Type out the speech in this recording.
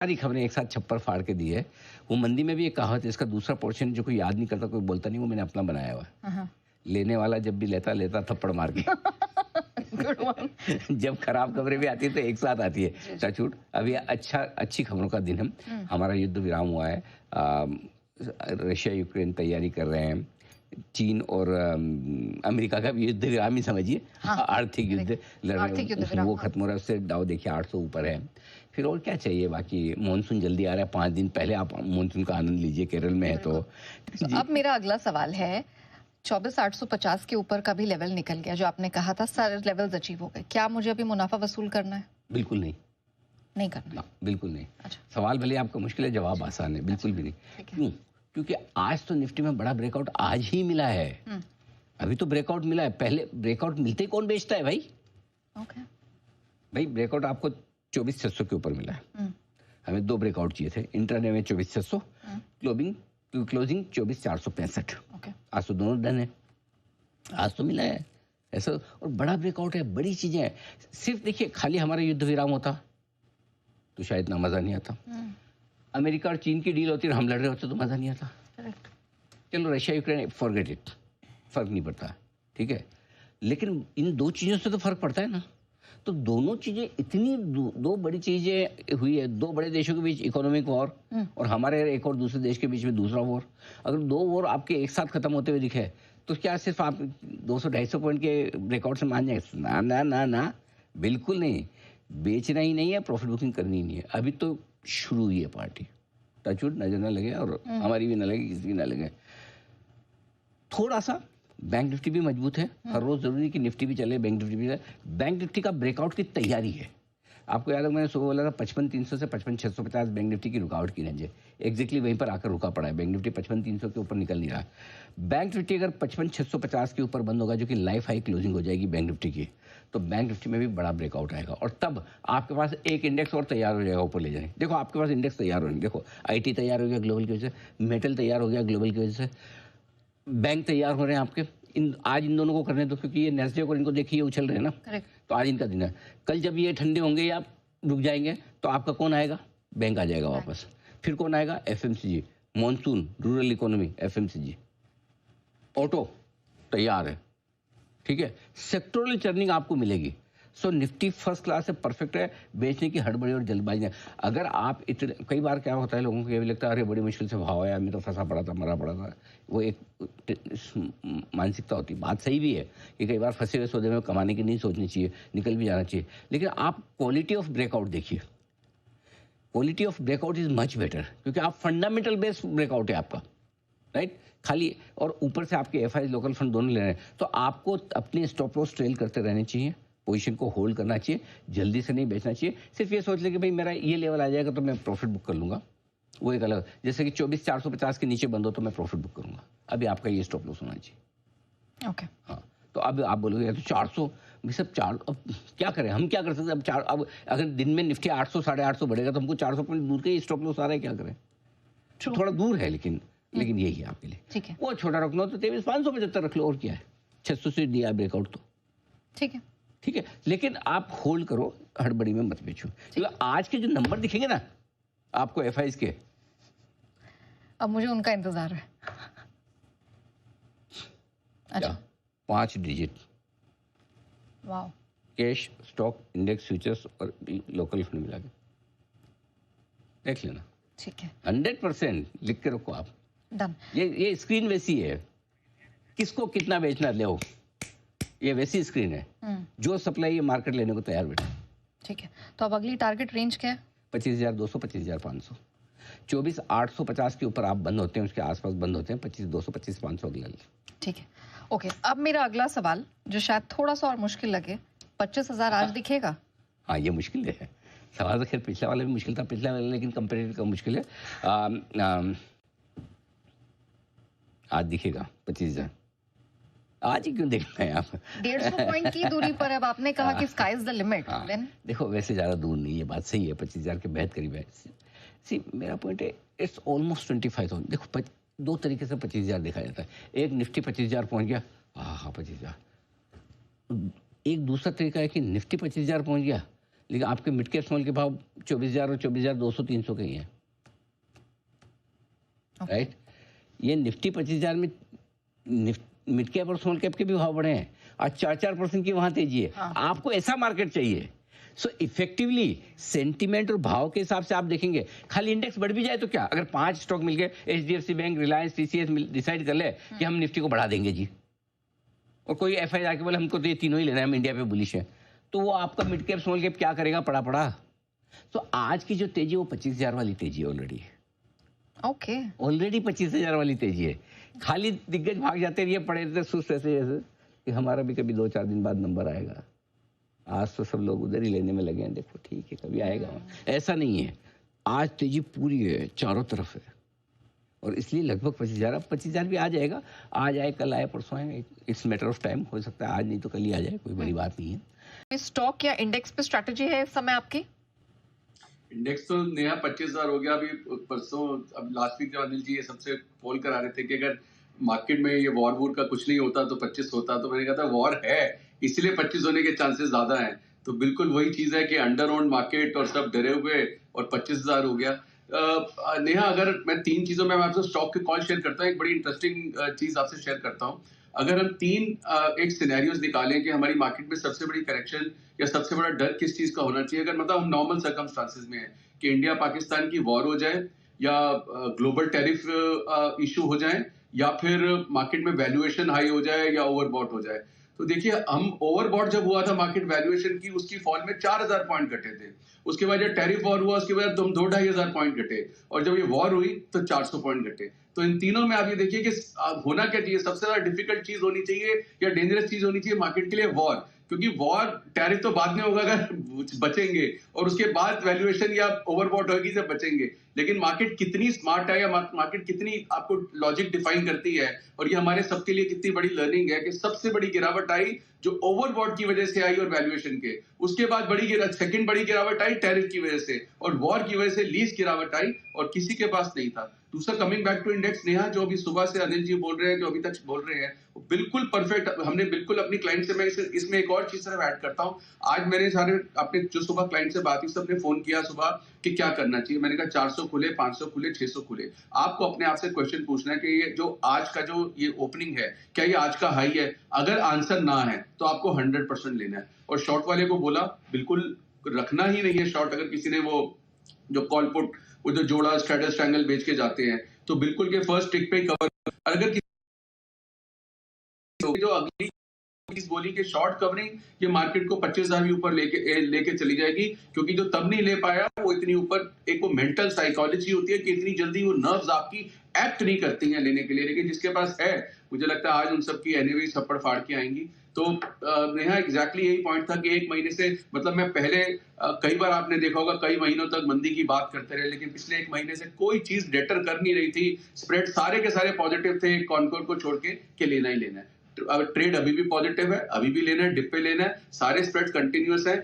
सारी खबरें एक साथ छप्पर फाड़ के दी है। वो मंदी में भी एक कहावत है, इसका दूसरा पोर्शन जो कोई याद नहीं करता, कोई बोलता नहीं, वो मैंने अपना बनाया हुआ है। हाँ, हाँ। लेने वाला जब भी लेता लेता थप्पड़ मार के। Good one. जब खराब खबरें भी आती है तो एक साथ आती है। जी, जी। टचवुड, अभी अच्छी खबरों का दिन है। हमारा युद्ध विराम हुआ है। रशिया यूक्रेन तैयारी कर रहे हैं। चीन और अमेरिका का भी युद्ध विराम ही समझिए। हाँ, आर्थिक युद्ध लड़ रहे आर्थिक युद्ध हैं, विराम, वो हाँ। खत्म हो रहा है। उससे डाउ देखिए 800 ऊपर है। फिर और क्या चाहिए बाकी। मानसून जल्दी आ रहा है, 5 दिन पहले आप मानसून का आनंद लीजिए, केरल में है तो। बिल्कुल। अब मेरा अगला सवाल है, 24,850 के ऊपर का भी लेवल निकल गया, जो आपने कहा था सारे लेवल्स अचीव हो गए, क्या मुझे अभी मुनाफा वसूल करना है? बिल्कुल नहीं। नहीं करना ना, है। बिल्कुल नहीं। अच्छा। सवाल भले आपका मुश्किल है, जवाब आसान है। बिल्कुल भी नहीं। ठीक है। क्यों? क्योंकि आज तो निफ्टी में बड़ा ब्रेकआउट आज ही मिला है। अभी तो ब्रेकआउट मिला है, पहले ब्रेकआउट मिलते ही कौन बेचता है भाई? ओके। भाई ब्रेकआउट आपको 24,600 के ऊपर मिला है। हमें 2 ब्रेकआउट चाहिए थे। इंट्राडे में 24,600, क्लोजिंग 24,465। ओके। आज तो दोनों डन है, आज तो मिला है ऐसा। और बड़ा ब्रेकआउट है, बड़ी चीजें हैं। सिर्फ देखिए, खाली हमारा युद्ध विराम होता तो शायद इतना मजा नहीं आता। अमेरिका और चीन की डील होती और हम लड़ रहे होते तो मजा नहीं आता। करेक्ट। चलो रशिया यूक्रेन, फॉरगेट इट, फर्क नहीं पड़ता, ठीक है। लेकिन इन 2 चीजों से तो फर्क पड़ता है ना। तो दोनों चीजें इतनी दो बड़ी चीजें हुई है। 2 बड़े देशों के बीच इकोनॉमिक वॉर, और हमारे एक और दूसरे देश के बीच में दूसरा वॉर। अगर 2 वॉर आपके एक साथ खत्म होते हुए दिखे तो क्या सिर्फ आप 200-250 पॉइंट के ब्रेकआउट से मान जाए? ना ना ना ना, बिल्कुल नहीं। बेचना ही नहीं है, प्रॉफिट बुकिंग करनी ही नहीं है। अभी तो शुरू हुई है पार्टी। टचवुड, नजर ना लगे और हमारी भी ना लगे, किसी की ना लगे। थोड़ा सा बैंक निफ्टी भी मजबूत है। हर रोज जरूरी नहीं कि निफ्टी भी चले, बैंक निफ्टी भी चले। बैंक निफ्टी का ब्रेकआउट की तैयारी है। आपको याद है मैंने सुबह बोला था 55,300 से 55,650 बैंक निफ्टी की रुकावट की रेंज है। एग्जैक्टली वहीं पर आकर रुका पड़ा है। बैंक निफ्टी 55,300 के ऊपर निकल नहीं रहा। बैंक निफ्टी अगर 55,650 के ऊपर बंद होगा, जो कि लाइफ हाई क्लोजिंग हो जाएगी बैंक निफ्टी की, तो बैंक निफ्टी में भी बड़ा ब्रेकआउट आएगा। और तब आपके पास एक इंडेक्स और तैयार हो जाएगा ऊपर ले जाने। देखो आपके पास इंडेक्स तैयार हो, देखो IT तैयार हो गया ग्लोबल की वजह से, मेटल तैयार हो गया ग्लोबल की वजह से, बैंक तैयार हो रहे हैं आपके। आज इन दोनों को करने दो, क्योंकि ये नेस्डेक और इनको देखिए उछल रहे हैं ना। करेक्ट। तो आज इनका दिन है। कल जब ये ठंडे होंगे या रुक जाएंगे तो आपका कौन आएगा? बैंक आ जाएगा वापस। फिर कौन आएगा? FMCG, monsoon, rural economy, FMCG, auto तैयार है, ठीक है। सेक्टोरल चर्निंग आपको मिलेगी। सो निफ्टी फर्स्ट क्लास है, परफेक्ट है। बेचने की हड़बड़ी और जल्दबाजी नहीं। अगर आप इतने, कई बार क्या होता है लोगों को ये भी लगता है अरे बड़ी मुश्किल से भाव आया, मैं तो फंसा पड़ा था, मरा पड़ा था। वो एक मानसिकता होती है। बात सही भी है कि कई बार फंसे हुए सौदे में कमाने की नहीं सोचनी चाहिए, निकल भी जाना चाहिए। लेकिन आप क्वालिटी ऑफ ब्रेकआउट देखिए। Quality of breakout is much better, क्योंकि आप फंडामेंटल बेस्ड ब्रेकआउट है आपका, राइट। खाली और ऊपर से आपके FI लोकल फंड दोनों ले रहे हैं, तो आपको अपनी स्टॉप लॉस ट्रेल करते रहने चाहिए। पोजीशन को होल्ड करना चाहिए, जल्दी से नहीं बेचना चाहिए। सिर्फ ये सोच ले कि भाई मेरा ये लेवल आ जाएगा तो मैं प्रॉफिट बुक कर लूंगा, वो एक अलग। जैसे कि 24,450 के नीचे बंद हो तो मैं प्रॉफिट बुक करूंगा। अभी आपका ये स्टॉप लॉस होना चाहिए। ओके। हाँ, तो अब आप बोलोगे यार तो 400 भी सब 4, अब क्या करें, हम क्या कर सकते हैं? अब 4, अब अगर दिन में निफ्टी 800 850 बढ़ेगा तो हमको 400 पॉइंट दूर के स्टॉप लॉस आ रहा है, क्या करें? थोड़ा दूर है, लेकिन यही है आपके लिए। ठीक है। वो छोटा रख लो तो 23,575 रख लो, और क्या है। 600 से दिया ब्रेकआउट तो ठीक है। ठीक है। लेकिन आप होल्ड करो, हड़बड़ी में मत बेचो। क्योंकि आज के जो नंबर दिखेंगे ना आपको FIs के, अब मुझे उनका इंतजार है। अच्छा। 5 डिजिट वाह। कैश, स्टॉक, इंडेक्स, फ्यूचर्स और लोकल फंड मिला के देख लेना। ठीक है। 100% लिख के रखो आप। डन। ये स्क्रीन वैसी है, किसको कितना बेचना ले, ये वैसी स्क्रीन है। जो सप्लाई ये मार्केट लेने को तैयार बैठा। ठीक है, तो अब अगली टारगेट रेंज क्या है? 25,200, 25,500। 24,850 के ऊपर आप बंद होते हैं, उसके आसपास बंद होते हैं। 25,200, 25,500 अगला। ठीक है। ओके, अब मेरा अगला सवाल जो शायद थोड़ा सा और मुश्किल लगे, 25,000 आज दिखेगा? हाँ, ये मुश्किल है सवाल। तो खैर पिछला वाला भी मुश्किल था, पिछला वाला, लेकिन कंपेरेटिव का मुश्किल है। आज दिखेगा 25,000। आज ही क्यों देखना है आप? 150 पॉइंट की दूरी पर, अब आपने कहा कि sky is the limit. Then देखो वैसे ज्यादा दूर नहीं है, बात सही है। 25,000 के बेहद करीब है। सी मेरा पॉइंट है, इट्स ऑलमोस्ट 25,000। देखो 2 तरीके से 25,000 देखा जाता है। एक निफ्टी 25,000 पहुंच गया, हाँ 25,000। एक दूसरा तरीका है कि निफ्टी 25,000 पहुंच गया लेकिन आपके मिड कैप स्मॉल के भाव 24,000 और 24,200 300 के ही हैं, राइट। ये निफ्टी 25,000 में मिड कैप और स्मॉल कैप के भी भाव बढ़े हैं। आज 4% की वहां तेजी है। हाँ। आपको ऐसा मार्केट चाहिए। सो इफेक्टिवली सेंटीमेंट और भाव के हिसाब से आप देखेंगे। खाली इंडेक्स बढ़ भी जाए तो क्या, अगर 5 स्टॉक मिल गए, HDFC bank, Reliance, TCS decide कर ले कि हम निफ्टी को बढ़ा देंगे जी, और कोई FI आके बोले हमको तो ये तीनों ही लेना है, हम इंडिया पे बुलिश है, तो वो आपका मिड कैप स्मॉल कैप क्या करेगा, पड़ा। तो आज की जो तेजी वो 25,000 वाली तेजी है ऑलरेडी। ओके। ऑलरेडी 25,000 वाली तेजी है। खाली दिग्गज भाग जाते रहिए, पड़े रहते सुस्त ऐसे जैसे कि हमारा भी कभी 2-4 दिन बाद नंबर आएगा। आज तो सब लोग उधर ही लेने में लगे हैं, देखो ठीक है कभी आएगा। ऐसा नहीं है, आज तेजी पूरी है, चारों तरफ है, और इसलिए लगभग 25,000, अब 25,000 भी आ जाएगा। आज आए, कल आए, परसों आए, इट्स मैटर ऑफ टाइम। हो सकता है आज नहीं तो कल ही आ जाए, कोई बड़ी बात नहीं है। स्टॉक या इंडेक्स पे स्ट्रैटेजी है इस समय आपकी? इंडेक्स तो नया 25,000 हो गया अभी परसों। अब लास्ट वीक जब अनिल जी ये सबसे पोल करा रहे थे कि अगर मार्केट में ये वॉर का कुछ नहीं होता तो 25 होता, तो मैंने कहा था वॉर है इसलिए 25 होने के चांसेस ज्यादा हैं। तो बिल्कुल वही चीज है कि अंडर ओन्ड मार्केट और सब डरे हुए, और 25,000 हो गया। नेहा, अगर मैं 3 चीजों में आपसे स्टॉक के कॉल शेयर करता हूँ, एक बड़ी इंटरेस्टिंग चीज आपसे शेयर करता हूँ। अगर हम 3 एक सिनेरियोज निकालें कि हमारी मार्केट में सबसे बड़ी करेक्शन या सबसे बड़ा डर किस चीज का होना चाहिए, अगर मतलब हम नॉर्मल सर्कमस्टांसेस में है कि इंडिया पाकिस्तान की वॉर हो जाए, या ग्लोबल टैरिफ इशू हो जाए, या फिर मार्केट में वैल्यूएशन हाई हो जाए या ओवरबॉट हो जाए। तो देखिए, हम ओवरबॉट जब हुआ था मार्केट वैल्यूएशन की, उसकी फॉल में 4,000 पॉइंट घटे थे। उसके बाद जब टैरिफ वॉर हुआ उसके बाद तुम 2-2,500 पॉइंट घटे, और जब ये वॉर हुई तो 400 पॉइंट घटे। तो इन तीनों में आप ये देखिए कि होना क्या चाहिए, सबसे ज्यादा डिफिकल्ट चीज होनी चाहिए या डेंजरस चीज होनी चाहिए मार्केट के लिए वॉर। क्योंकि वॉर, टैरिफ तो बाद में होगा अगर बचेंगे, और उसके बाद वैल्यूएशन या ओवरबॉट होगी जब बचेंगे। लेकिन मार्केट कितनी स्मार्ट है या मार्केट कितनी आपको लॉजिक डिफाइन करती है, और ये हमारे सबके लिए कितनी बड़ी लर्निंग है कि सबसे बड़ी गिरावट आई जो ओवरबॉट की वजह से आई और वैल्यूएशन के, उसके बाद सेकंड बड़ी गिरावट आई टैरिफ की वजह से, और वॉर की वजह से लीस्ट गिरावट आई, और किसी के पास नहीं था। दूसरा, coming back to index, Neha, जो अभी सुबह से अनिल जी बोल रहे हैं, जो अभी तक बोल रहे हैं, वो बिल्कुल परफेक्ट। हमने बिल्कुल अपनी क्लाइंट से, मैं इसमें एक और चीज सिर्फ ऐड करता हूँ। आज मैंने सारे अपने जो सुबह क्लाइंट से बात की, सबने फोन किया सुबह कि क्या करना चाहिए। मैंने कहा 400 खुले, 500 खुले, 600 खुले। आपको अपने आप से क्वेश्चन पूछना है कि ये जो आज का जो ये ओपनिंग है, क्या ये आज का हाई है? अगर आंसर ना है तो आपको 100% लेना है। और शॉर्ट वाले को बोला बिल्कुल रखना ही नहीं है शॉर्ट। अगर किसी ने वो जो कॉल पुट, वो जो जोड़ा स्ट्रेटस ट्रायंगल बेच के जाते हैं, तो बिल्कुल के फर्स्ट टिक पे ही कवर। अगर किसी जो अगली चीज बोली कि शॉर्ट कवरिंग, ये मार्केट को 25,000 भी ऊपर लेके चली जाएगी, क्योंकि जो तब नहीं ले पाया वो इतनी ऊपर, एक वो मेंटल साइकोलॉजी होती है कि इतनी जल्दी वो नर्व्स आपकी एक्ट नहीं करती हैं लेने के लिए। लेकिन जिसके पास है, मुझे लगता है आज उन सबकी एनएवी छप्पड़ फाड़ के आएंगी। तो नेहा, एग्जैक्टली यही पॉइंट था कि 1 महीने से, मतलब मैं पहले कई बार आपने देखा होगा कई महीनों तक मंदी की बात करते रहे, लेकिन पिछले 1 महीने से कोई चीज डेटर कर नहीं रही थी। स्प्रेड सारे के सारे पॉजिटिव थे, कॉनकोर को छोड़ के लेना ही लेना है। ट्रेड अभी भी पॉजिटिव है, अभी भी लेना है, डिप पे लेना है, सारे स्प्रेड कंटिन्यूअस है।